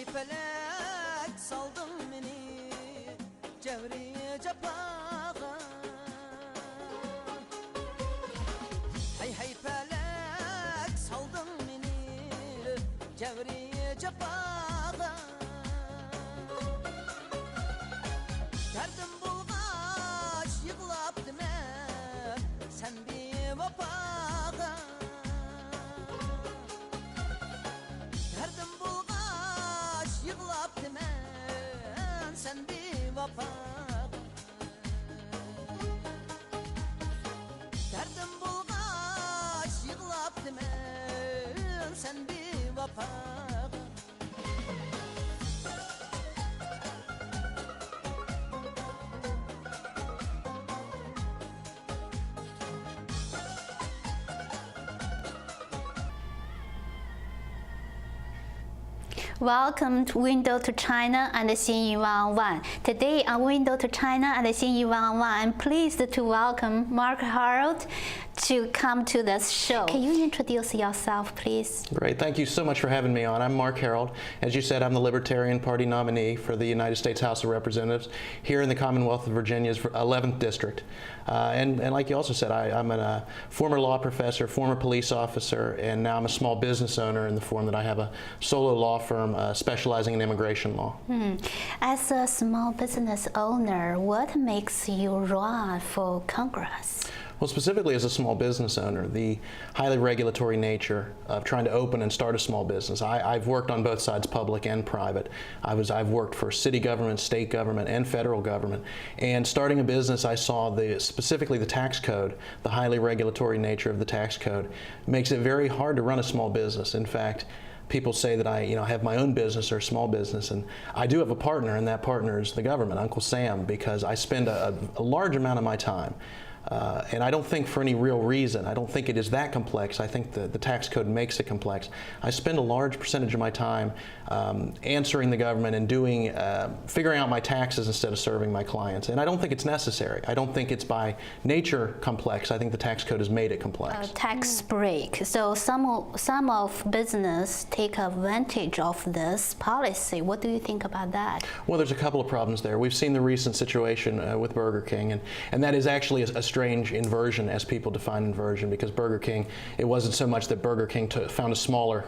hey felek saldın beni cevriye cepağa hey felek saldın beni cevriye cepağa derdim bulgaç yıglap deme sen bir vapağa derdim bulgaç yıglap deme sen bir vapağa derdim bulgaç yıglap deme sen bir vapağa Welcome to Window to China and Xinyu One On One. Today on Window to China and Xinyu One On One, I'm pleased to welcome Marc Harrold to come to this show. Can you introduce yourself, please? Great. Thank you so much for having me on. I'm Marc Harrold. As you said, I'm the Libertarian Party nominee for the United States House of Representatives here in the Commonwealth of Virginia's 11th District. And like you also said, I'm a former law professor, former police officer, and now I'm a small business owner in the form that I have a solo law firm specializing in immigration law. As a small business owner, what makes you run for Congress? Well, specifically as a small business owner, the highly regulatory nature of trying to open and start a small business. I've worked on both sides, public and private. I've worked for city government, state government, and federal government. And starting a business, I saw specifically the tax code, the highly regulatory nature of the tax code, makes it very hard to run a small business. In fact, people say that I have my own business or a small business, and I do have a partner, and that partner is the government, Uncle Sam, because I spend a large amount of my time. And I don't think for any real reason. I don't think it is that complex. I think the tax code makes it complex. I spend a large percentage of my time answering the government and figuring out my taxes instead of serving my clients. And I don't think it's necessary. I don't think it's by nature complex. I think the tax code has made it complex. Tax break. So some of business take advantage of this policy. What do you think about that? Well, there's a couple of problems there. We've seen the recent situation with Burger King, and that is actually a strange inversion, as people define inversion, because Burger King, it wasn't so much that Burger King found a smaller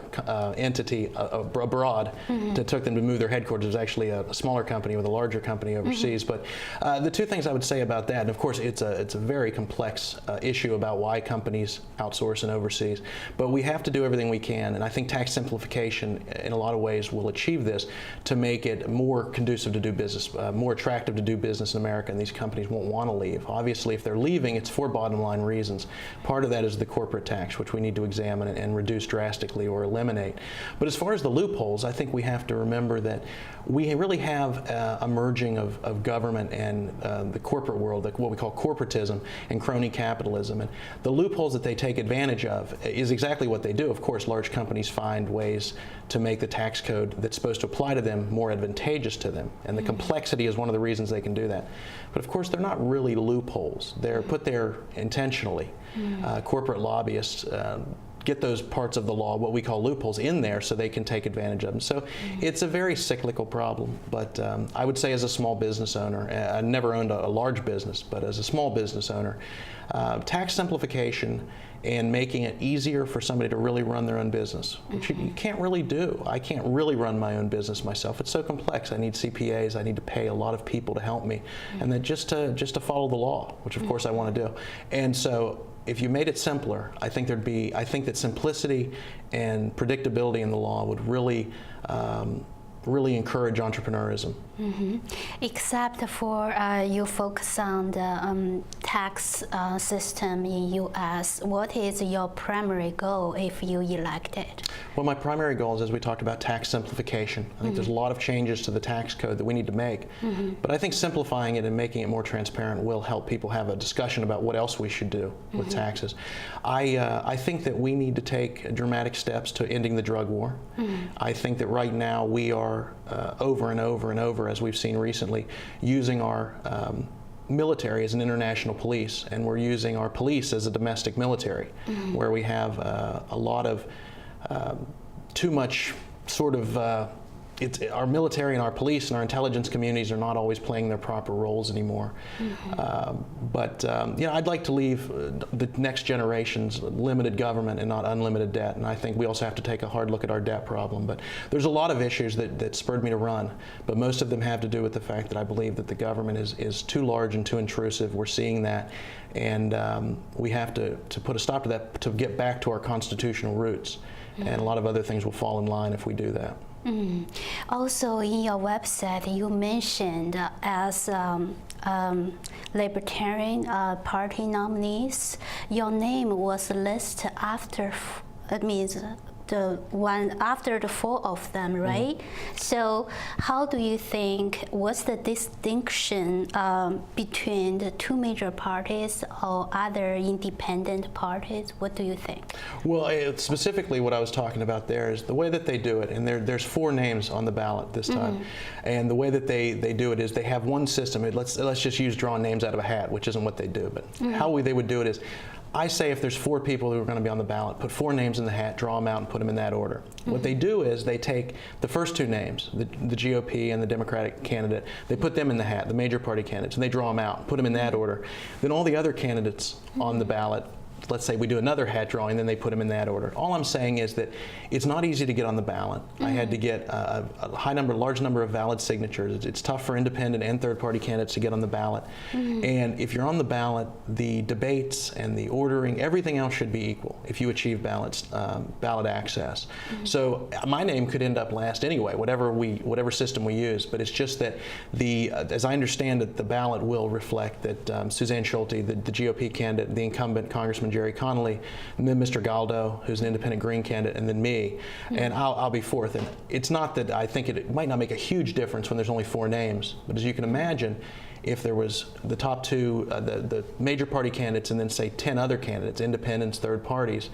entity abroad that took them to move their headquarters. It was actually a smaller company with a larger company overseas. But the two things I would say about that, and of course it's a very complex issue about why companies outsource and overseas, but we have to do everything we can, and I think tax simplification in a lot of ways will achieve this to make it more conducive to do business, more attractive to do business in America, and these companies won't want to leave. Obviously, if they're leaving, it's for bottom line reasons. Part of that is the corporate tax, which we need to examine and reduce drastically or eliminate. But as far as the loopholes, I think we have to remember that we really have a merging of government and the corporate world, what we call corporatism and crony capitalism. And the loopholes that they take advantage of is exactly what they do. Of course, large companies find ways to make the tax code that's supposed to apply to them more advantageous to them. And the complexity is one of the reasons they can do that. But of course, they're not really loopholes. They're put there intentionally. Corporate lobbyists get those parts of the law, what we call loopholes, in there so they can take advantage of them. So it's a very cyclical problem, but I would say as a small business owner, I never owned a large business, but as a small business owner, tax simplification and making it easier for somebody to really run their own business, which you can't really do. I can't really run my own business myself. It's so complex. I need CPAs. I need to pay a lot of people to help me, and then just to follow the law, which of course I want to do. And so if you made it simpler, I think that simplicity and predictability in the law would really encourage entrepreneurism. Except for you focus on the tax system in U.S., what is your primary goal if you elected? Well, my primary goal is, as we talked about, tax simplification. I think there's a lot of changes to the tax code that we need to make, but I think simplifying it and making it more transparent will help people have a discussion about what else we should do with taxes. I think that we need to take dramatic steps to ending the drug war. I think that right now we are over and over and over, as we've seen recently, using our military as an international police, and we're using our police as a domestic military, where we have a lot of too much sort of our military and our police and our intelligence communities are not always playing their proper roles anymore. But I'd like to leave the next generations limited government and not unlimited debt. And I think we also have to take a hard look at our debt problem. But there's a lot of issues that spurred me to run. But most of them have to do with the fact that I believe that the government is too large and too intrusive. We're seeing that. And we have to put a stop to that, to get back to our constitutional roots. And a lot of other things will fall in line if we do that. Also, in your website, you mentioned as Libertarian Party nominees, your name was listed after, it means the one after the four of them, right? So how do you think, what's the distinction between the two major parties or other independent parties? What do you think? Well, specifically what I was talking about there is the way that they do it, and there's four names on the ballot this time, and the way that they do it is they have one system. Let's just use drawing names out of a hat, which isn't what they do, but how they would do it is, I say if there's four people who are going to be on the ballot, put four names in the hat, draw them out, and put them in that order. What they do is they take the first two names, the GOP and the Democratic candidate, they put them in the hat, the major party candidates, and they draw them out, put them in that order. Then all the other candidates on the ballot, let's say we do another hat drawing, then they put them in that order. All I'm saying is that it's not easy to get on the ballot. I had to get a large number of valid signatures. It's tough for independent and third-party candidates to get on the ballot. And if you're on the ballot, the debates and the ordering, everything else should be equal if you achieve ballot access. So my name could end up last anyway, whatever system we use. But it's just that as I understand it, the ballot will reflect that Suzanne Schulte, the GOP candidate, the incumbent Congressman Jerry Connolly, and then Mr. Galdo, who's an independent Green candidate, and then me, and I'll be fourth. And it's not that I think it might not make a huge difference when there's only four names, but as you can imagine, if there was the top two, the major party candidates, and then say 10 other candidates, independents, third parties,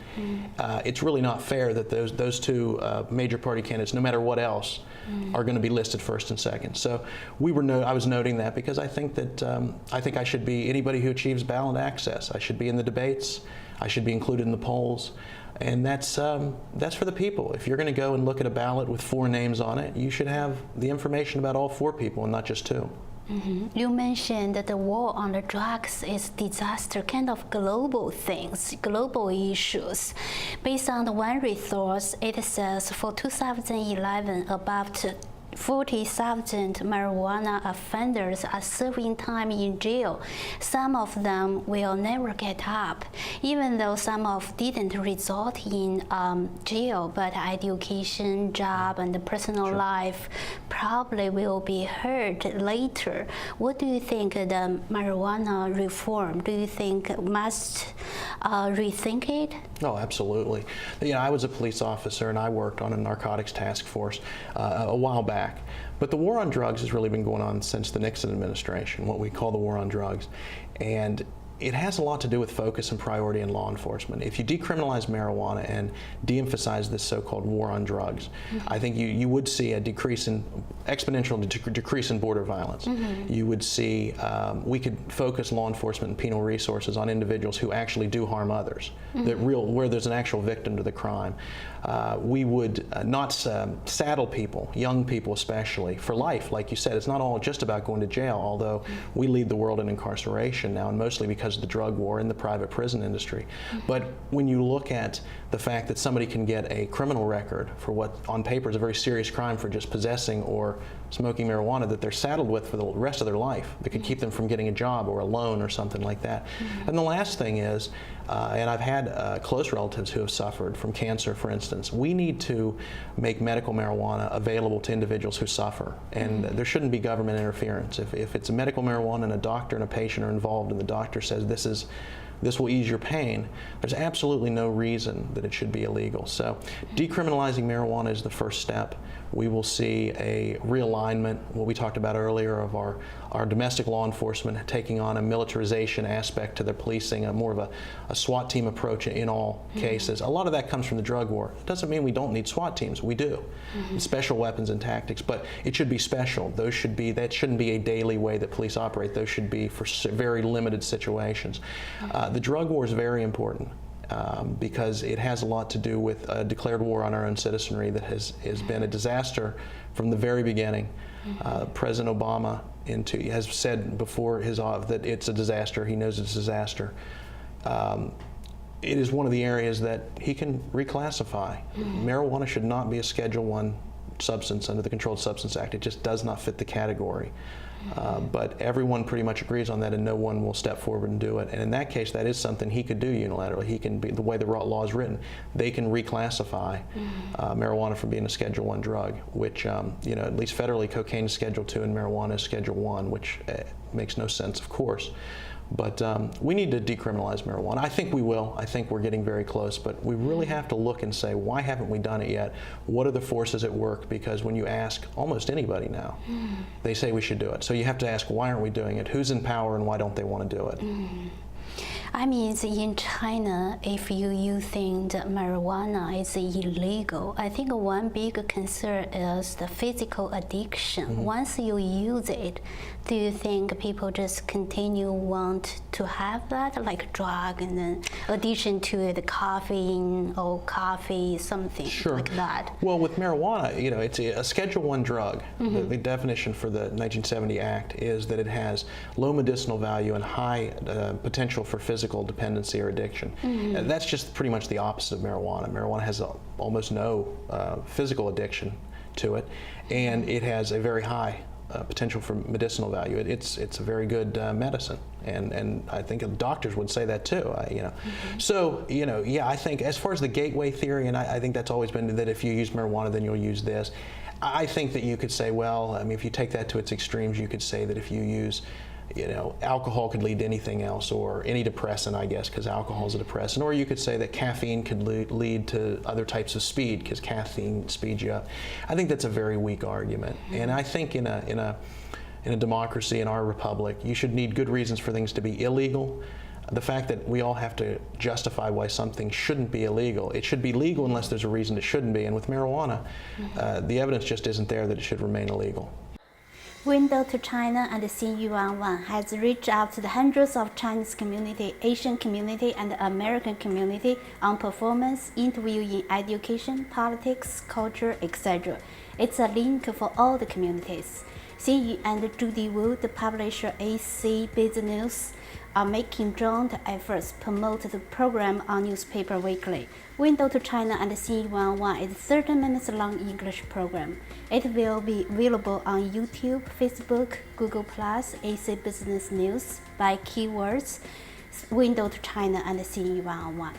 it's really not fair that those two major party candidates, no matter what else, are going to be listed first and second. So I was noting that because I think that I should be anybody who achieves ballot access. I should be in the debates. I should be included in the polls. And that's for the people. If you're going to go and look at a ballot with four names on it, you should have the information about all four people and not just two. You mentioned that the war on the drugs is disaster, kind of global things, global issues. Based on the one resource, it says for 2011, about 40,000 marijuana offenders are serving time in jail. Some of them will never get up, even though some of didn't result in jail, but education, job, and the personal life probably will be hurt later. What do you think of the marijuana reform? Do you think must rethink it? Oh, absolutely. I was a police officer and I worked on a narcotics task force a while back. But the war on drugs has really been going on since the Nixon administration, what we call the war on drugs. And it has a lot to do with focus and priority in law enforcement. If you decriminalize marijuana and de-emphasize this so-called war on drugs, I think you would see a exponential decrease in border violence. You would see, we could focus law enforcement and penal resources on individuals who actually do harm others, where there's an actual victim to the crime. We would not saddle people, young people especially, for life. Like you said, it's not all just about going to jail, although we lead the world in incarceration now, and mostly because of the drug war and the private prison industry. But when you look at the fact that somebody can get a criminal record for what on paper is a very serious crime for just possessing or smoking marijuana that they're saddled with for the rest of their life, that could keep them from getting a job or a loan or something like that. And the last thing is, and I've had close relatives who have suffered from cancer, for instance, we need to make medical marijuana available to individuals who suffer. And there shouldn't be government interference. If it's a medical marijuana and a doctor and a patient are involved and the doctor says this will ease your pain, there's absolutely no reason that it should be illegal. So decriminalizing marijuana is the first step. We will see a realignment, what we talked about earlier, of our domestic law enforcement taking on a militarization aspect to their policing, more of a SWAT team approach in all cases. A lot of that comes from the drug war. It doesn't mean we don't need SWAT teams. We do. Special weapons and tactics, but it should be special. That shouldn't be a daily way that police operate. Those should be for very limited situations. The drug war is very important. because it has a lot to do with a declared war on our own citizenry that has been a disaster from the very beginning. President Obama has said before that it's a disaster. He knows it's a disaster. It is one of the areas that he can reclassify. Marijuana should not be a Schedule I substance under the Controlled Substance Act. It just does not fit the category. But everyone pretty much agrees on that, and no one will step forward and do it. And in that case, that is something he could do unilaterally. He can be, the way the law is written, they can reclassify marijuana from being a Schedule I drug, which, you know, at least federally, cocaine is Schedule II and marijuana is Schedule I, which makes no sense, of course. But we need to decriminalize marijuana. I think we will. I think we're getting very close. But we really have to look and say, why haven't we done it yet? What are the forces at work? Because when you ask almost anybody now, they say we should do it. So you have to ask, why aren't we doing it? Who's in power and why don't they want to do it? I mean, in China, if you think that marijuana is illegal, I think one big concern is the physical addiction. Once you use it, do you think people just continue want to have that, like drug, and then addition to the caffeine or coffee, something like that? Well, with marijuana, you know, it's a Schedule I drug. The definition for the 1970 Act is that it has low medicinal value and high potential for physical dependency or addiction. That's just pretty much the opposite of marijuana. Marijuana has almost no physical addiction to it, and it has a very high potential for medicinal value. It's a very good medicine, and I think doctors would say that too. You know, so you know, yeah, I think as far as the gateway theory, and I think that's always been that if you use marijuana, then you'll use this. I think that you could say, well, I mean, if you take that to its extremes, you could say that if you use, you know, alcohol could lead to anything else, or any depressant, I guess, because alcohol is a depressant. Or you could say that caffeine could lead to other types of speed, because caffeine speeds you up. I think that's a very weak argument. And I think in a democracy, in our republic, you should need good reasons for things to be illegal. The fact that we all have to justify why something shouldn't be illegal. It should be legal unless there's a reason it shouldn't be. And with marijuana, the evidence just isn't there that it should remain illegal. Window to China and Xinyu One On One has reached out to the hundreds of Chinese community, Asian community, and American community on performance, interview in education, politics, culture, etc. It's a link for all the communities. Xinyu and Judy Wu, the publisher AC Business News, are making joint efforts to promote the program on Newspaper Weekly. Window to China and Xinyu One On One is a 30 minutes long English program. It will be available on YouTube, Facebook, Google+, AC Business News by keywords Window to China and Xinyu One On One.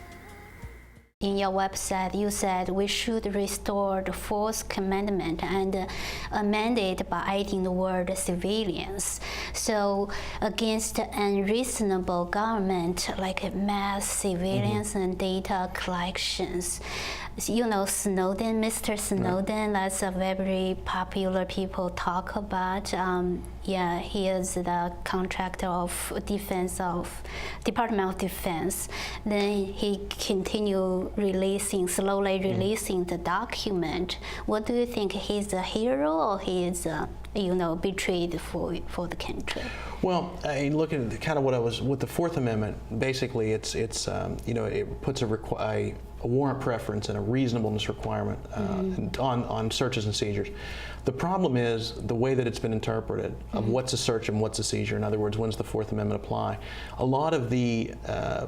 In your website, you said we should restore the fourth commandment and amend it by adding the word civilians. So against unreasonable government like mass surveillance and data collections. You know, Snowden, Mr. Snowden, that's a very popular people talk about. Yeah, he is the contractor of defense of Department of Defense. Then he continue slowly releasing the document. What do you think? He's a hero, or he is, you know, betrayed for the country? Well, looking at kind of what I was with the Fourth Amendment, basically it's you know, it puts a warrant preference and a reasonableness requirement on searches and seizures. The problem is the way that it's been interpreted of what's a search and what's a seizure. In other words, when does the Fourth Amendment apply? A lot of the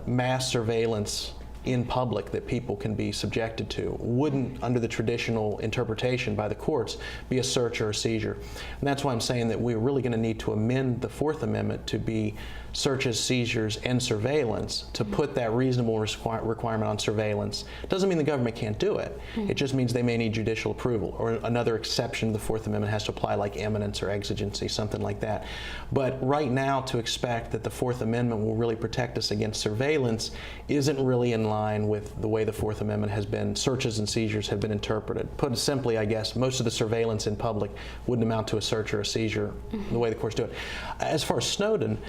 mass surveillance in public that people can be subjected to wouldn't, under the traditional interpretation by the courts, be a search or a seizure. And that's why I'm saying that we're really going to need to amend the Fourth Amendment to be searches, seizures, and surveillance, to put that reasonable requirement on surveillance. Doesn't mean the government can't do it. It just means they may need judicial approval, or another exception to the Fourth Amendment has to apply, like eminence or exigency, something like that. But right now, to expect that the Fourth Amendment will really protect us against surveillance isn't really in line with the way the Fourth Amendment has been, searches and seizures have been interpreted. Put simply, I guess, most of the surveillance in public wouldn't amount to a search or a seizure the way the courts do it. As far as Snowden,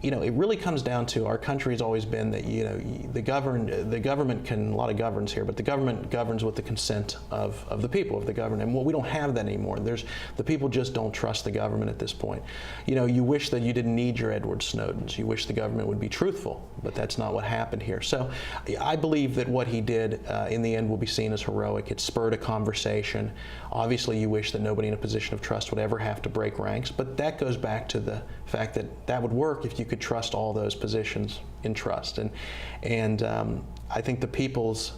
you know, it really comes down to, our country has always been that, you know, the government can, a lot of governs here, but the government governs with the consent of the people, of the government. And well, we don't have that anymore. The people just don't trust the government at this point. You know, you wish that you didn't need your Edward Snowdens. You wish the government would be truthful, but that's not what happened here. So I believe that what he did in the end will be seen as heroic. It spurred a conversation. Obviously, you wish that nobody in a position of trust would ever have to break ranks, but that goes back to the fact that that would work if you could trust all those positions in trust. And I think the people's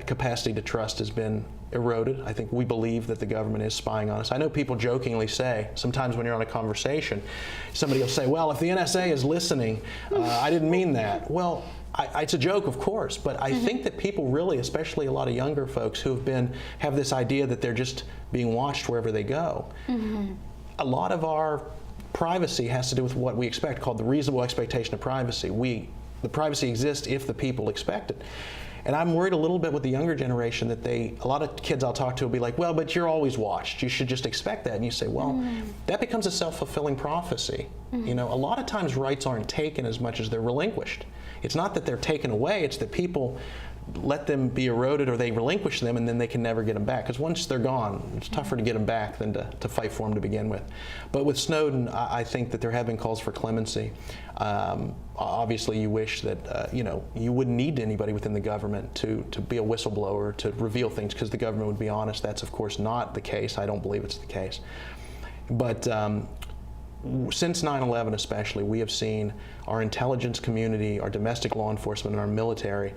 capacity to trust has been eroded. I think we believe that the government is spying on us. I know people jokingly say, sometimes when you're on a conversation, somebody will say, well, if the NSA is listening, I didn't mean that. Well, it's a joke, of course, but I think that people really, especially a lot of younger folks who have this idea that they're just being watched wherever they go. A lot of our privacy has to do with what we expect, called the reasonable expectation of privacy. The privacy exists if the people expect it. And I'm worried a little bit with the younger generation that a lot of kids I'll talk to will be like, well, but you're always watched. You should just expect that. And you say, well, that becomes a self-fulfilling prophecy. You know, a lot of times rights aren't taken as much as they're relinquished. It's not that they're taken away, it's that people let them be eroded, or they relinquish them and then they can never get them back. Because once they're gone, it's tougher to get them back than to fight for them to begin with. But with Snowden, I think that there have been calls for clemency. Obviously, you wish that you know, you wouldn't need anybody within the government to be a whistleblower, to reveal things, because the government would be honest. That's, of course, not the case. I don't believe it's the case. But since 9/11 especially, we have seen our intelligence community, our domestic law enforcement, and our military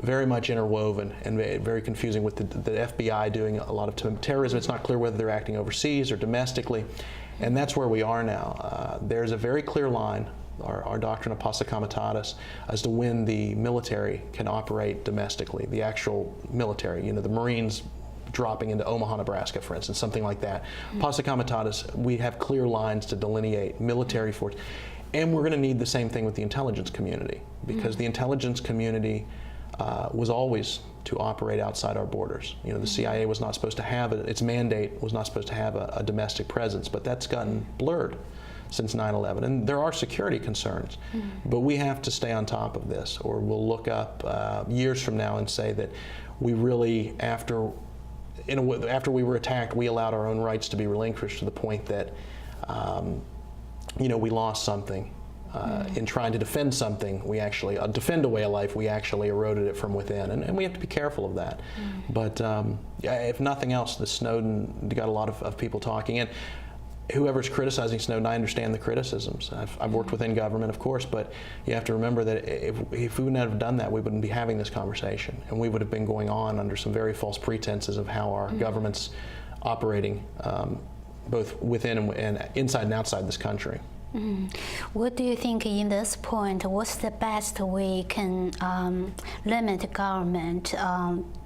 very much interwoven and very confusing, with the FBI doing a lot of terrorism. It's not clear whether they're acting overseas or domestically, and that's where we are now. There's a very clear line, our doctrine of posse comitatus, as to when the military can operate domestically, the actual military, you know, the Marines dropping into Omaha, Nebraska, for instance, something like that. Posse comitatus, we have clear lines to delineate military force. And we're going to need the same thing with the intelligence community, because the intelligence community was always to operate outside our borders. You know, the CIA was not supposed to have its mandate was not supposed to have a domestic presence, but that's gotten blurred since 9/11, and there are security concerns. But we have to stay on top of this, or we'll look up years from now and say that we really, after we were attacked, we allowed our own rights to be relinquished to the point that you know, we lost something. In trying to defend something, we actually defend a way of life, we actually eroded it from within, and we have to be careful of that. But if nothing else, the Snowden got a lot of people talking, and whoever's criticizing Snowden, I understand the criticisms. I've worked within government, of course, but you have to remember that if we wouldn't have done that, we wouldn't be having this conversation, and we would have been going on under some very false pretenses of how our government's operating, both within and inside and outside this country. What do you think in this point, what's the best way can limit government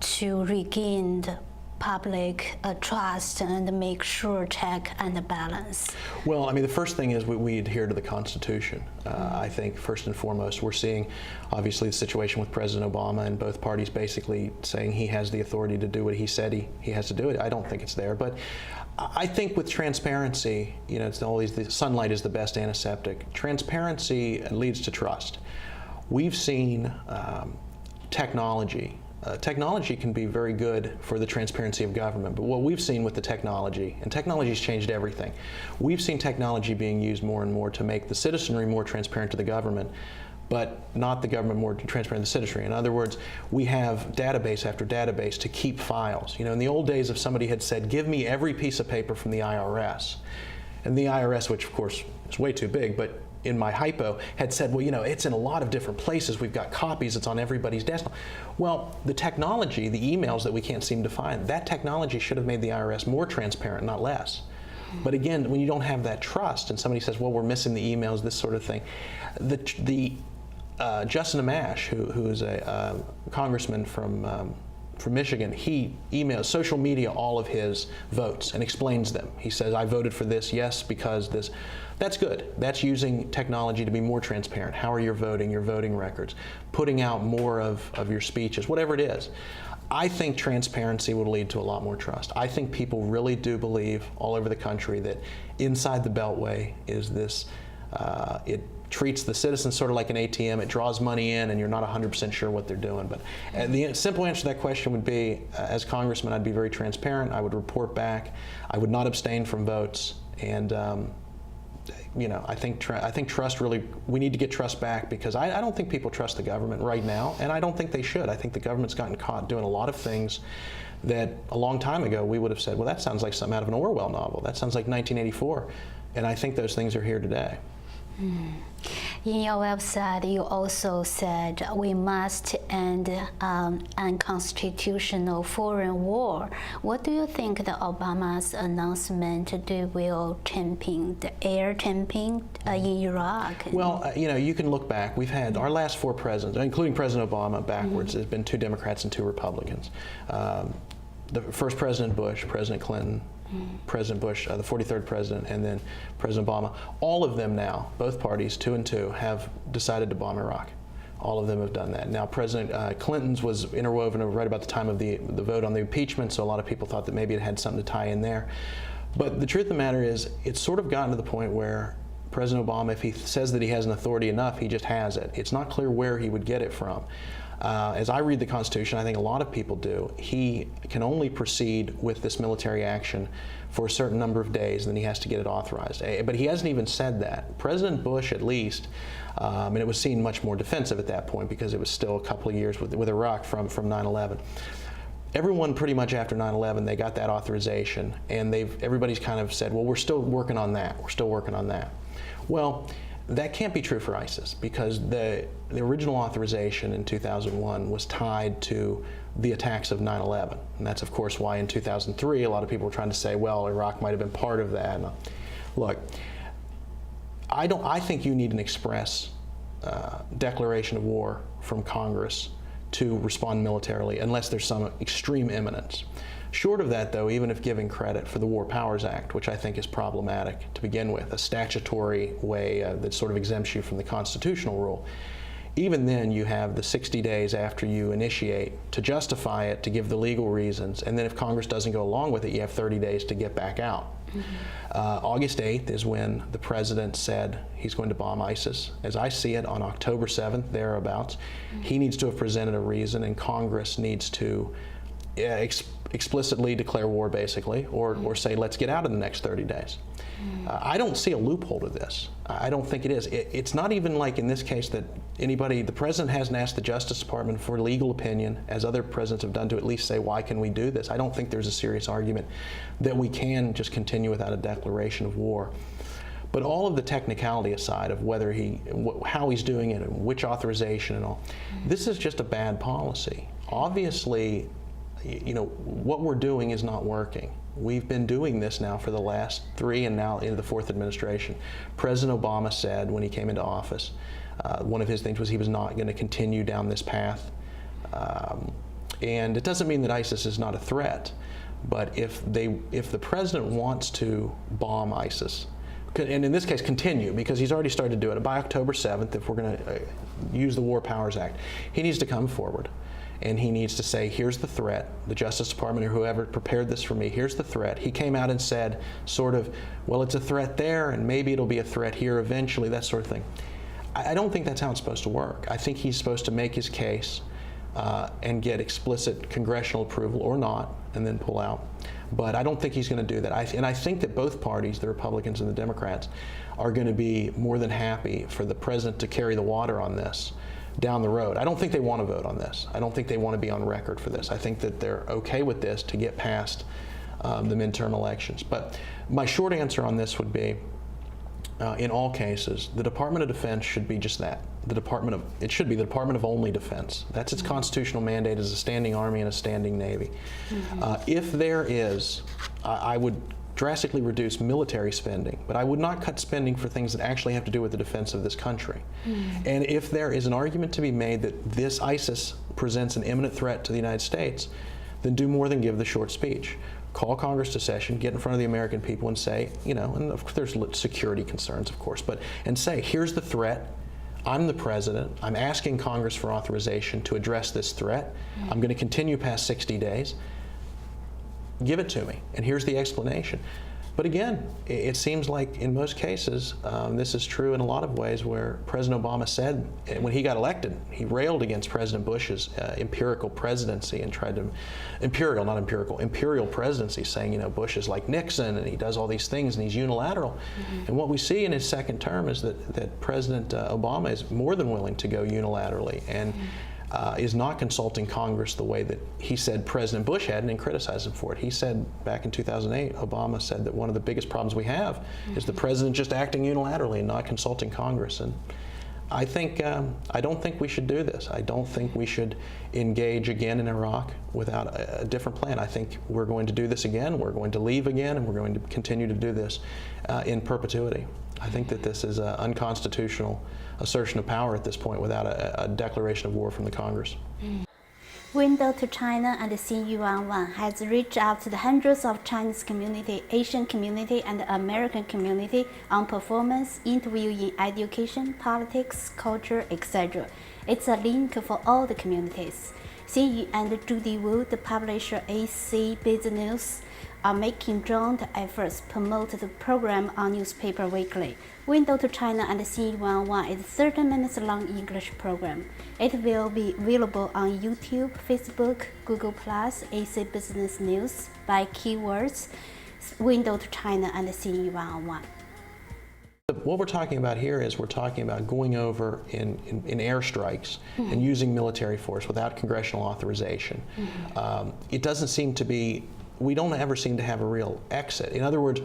to regain the public trust and make sure check and balance? Well, I mean, the first thing is we adhere to the Constitution. I think first and foremost, we're seeing obviously the situation with President Obama and both parties basically saying he has the authority to do what he said he has to do it. I don't think it's there, but I think with transparency, you know, it's always the sunlight is the best antiseptic. Transparency leads to trust. We've seen technology. Technology can be very good for the transparency of government, but what we've seen with the technology, and technology's changed everything, we've seen technology being used more and more to make the citizenry more transparent to the government, but not the government more transparent to the citizenry. In other words, we have database after database to keep files. You know, in the old days, if somebody had said, give me every piece of paper from the IRS, and the IRS, which of course is way too big, but in my hypo, had said, well, you know, it's in a lot of different places. We've got copies. It's on everybody's desk. Well, the technology, the emails that we can't seem to find, that technology should have made the IRS more transparent, not less. But again, when you don't have that trust and somebody says, well, we're missing the emails, this sort of thing, Justin Amash, who is a congressman from Michigan, he emails social media all of his votes and explains them. He says, I voted for this, yes, because this. That's good. That's using technology to be more transparent. How are you voting, your voting records, putting out more of your speeches, whatever it is. I think transparency would lead to a lot more trust. I think people really do believe all over the country that inside the Beltway is this, treats the citizens sort of like an ATM. It draws money in, and you're not 100% sure what they're doing. But the simple answer to that question would be, as Congressman, I'd be very transparent. I would report back. I would not abstain from votes. And you know, I think trust really, we need to get trust back, because I don't think people trust the government right now, and I don't think they should. I think the government's gotten caught doing a lot of things that a long time ago we would have said, well, that sounds like something out of an Orwell novel. That sounds like 1984. And I think those things are here today. In your website, you also said we must end unconstitutional foreign war. What do you think the Obama's announcement will champion the air campaign in Iraq? Well, you know, you can look back. We've had our last 4 presidents, including President Obama backwards, there's been 2 Democrats and 2 Republicans. The first President Bush, President Clinton, President Bush, the 43rd president, and then President Obama. All of them now, both parties, 2 and 2, have decided to bomb Iraq. All of them have done that. Now, President Clinton's was interwoven right about the time of the vote on the impeachment, so a lot of people thought that maybe it had something to tie in there. But the truth of the matter is, it's sort of gotten to the point where President Obama, if he says that he has an authority enough, he just has it. It's not clear where he would get it from. As I read the Constitution, I think a lot of people do, he can only proceed with this military action for a certain number of days, and then he has to get it authorized. But he hasn't even said that. President Bush, at least, and it was seen much more defensive at that point because it was still a couple of years with Iraq from 9/11. Everyone pretty much after 9/11, they got that authorization, and everybody's kind of said, well, we're still working on that. We're still working on that. Well, that can't be true for ISIS, because the original authorization in 2001 was tied to the attacks of 9/11. And that's, of course, why in 2003 a lot of people were trying to say, well, Iraq might have been part of that. Look, I think you need an express declaration of war from Congress to respond militarily, unless there's some extreme imminence. Short of that, though, even if giving credit for the War Powers Act, which I think is problematic to begin with, a statutory way that sort of exempts you from the constitutional rule, even then you have the 60 days after you initiate to justify it, to give the legal reasons, and then if Congress doesn't go along with it, you have 30 days to get back out. August 8th is when the president said he's going to bomb ISIS. As I see it, on October 7th, thereabouts, he needs to have presented a reason, and Congress needs to explicitly declare war, basically, or say, let's get out in the next 30 days. I don't see a loophole to this. I don't think it is. It's not even like in this case that the president hasn't asked the Justice Department for legal opinion, as other presidents have done, to at least say, why can we do this? I don't think there's a serious argument that we can just continue without a declaration of war. But all of the technicality aside of whether how he's doing it and which authorization and all, this is just a bad policy. Obviously, you know, what we're doing is not working. We've been doing this now for the last 3 and now into the 4th administration. President Obama said when he came into office, one of his things was he was not going to continue down this path. And it doesn't mean that ISIS is not a threat, but if the president wants to bomb ISIS, and in this case continue, because he's already started to do it, by October 7th, if we're going to use the War Powers Act, he needs to come forward. And he needs to say, here's the threat. The Justice Department or whoever prepared this for me, here's the threat. He came out and said, sort of, well, it's a threat there, and maybe it'll be a threat here eventually, that sort of thing. I don't think that's how it's supposed to work. I think he's supposed to make his case and get explicit congressional approval, or not, and then pull out. But I don't think he's going to do that. And I think that both parties, the Republicans and the Democrats, are going to be more than happy for the president to carry the water on this down the road. I don't think they want to vote on this. I don't think they want to be on record for this. I think that they're okay with this to get past the midterm elections. But my short answer on this would be, in all cases, the Department of Defense should be just that. It should be the Department of Only Defense. That's its constitutional mandate as a standing army and a standing navy. If there is, I would drastically reduce military spending, but I would not cut spending for things that actually have to do with the defense of this country. And if there is an argument to be made that this ISIS presents an imminent threat to the United States, then do more than give the short speech. Call Congress to session, get in front of the American people and say, you know, and of course there's security concerns, of course, and say, here's the threat. I'm the president. I'm asking Congress for authorization to address this threat. I'm going to continue past 60 days. Give it to me, and here's the explanation. But again, it seems like in most cases, this is true in a lot of ways, where President Obama said when he got elected, he railed against President Bush's empirical presidency and tried to, imperial presidency, saying, you know, Bush is like Nixon and he does all these things and he's unilateral. And what we see in his second term is that President Obama is more than willing to go unilaterally and is not consulting Congress the way that he said President Bush had, and criticized him for it. He said back in 2008, Obama said that one of the biggest problems we have is the president just acting unilaterally and not consulting Congress. And I think, I don't think we should do this. I don't think we should engage again in Iraq without a different plan. I think we're going to do this again, we're going to leave again, and we're going to continue to do this in perpetuity. I think that this is an unconstitutional assertion of power at this point without a declaration of war from the Congress. Window to China and Xinyu One On One has reached out to the hundreds of Chinese community, Asian community, and American community on performance, interview in education, politics, culture, etc. It's a link for all the communities. Xinyu and Judy Wu, the publisher AC Business, are making joint efforts to promote the program on Newspaper Weekly. Window to China and Xinyu One On One is a 30 minutes long English program. It will be available on YouTube, Facebook, Google+, AC Business News by keywords Window to China and Xinyu One On One. What we're talking about here is we're talking about going over in airstrikes and using military force without congressional authorization. It doesn't seem to be, we don't ever seem to have a real exit. In other words,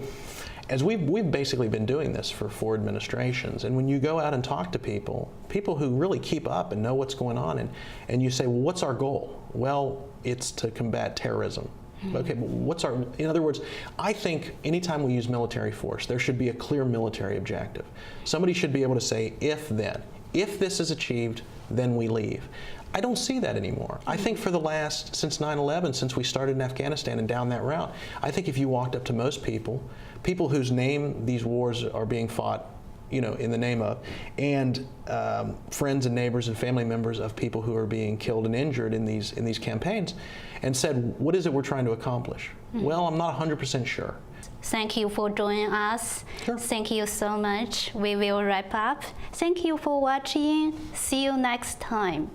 as we've basically been doing this for 4 administrations, and when you go out and talk to people who really keep up and know what's going on, and you say, well, what's our goal? Well, it's to combat terrorism. Okay, but what's our, in other words, I think anytime we use military force, there should be a clear military objective. Somebody should be able to say, if then, if this is achieved, then we leave. I don't see that anymore. I think for the last, since 9/11, since we started in Afghanistan and down that route, I think if you walked up to most people whose name these wars are being fought, you know, in the name of, and friends and neighbors and family members of people who are being killed and injured in these campaigns, and said, what is it we're trying to accomplish? Well, I'm not 100% sure. Thank you for joining us. Sure. Thank you so much. We will wrap up. Thank you for watching. See you next time.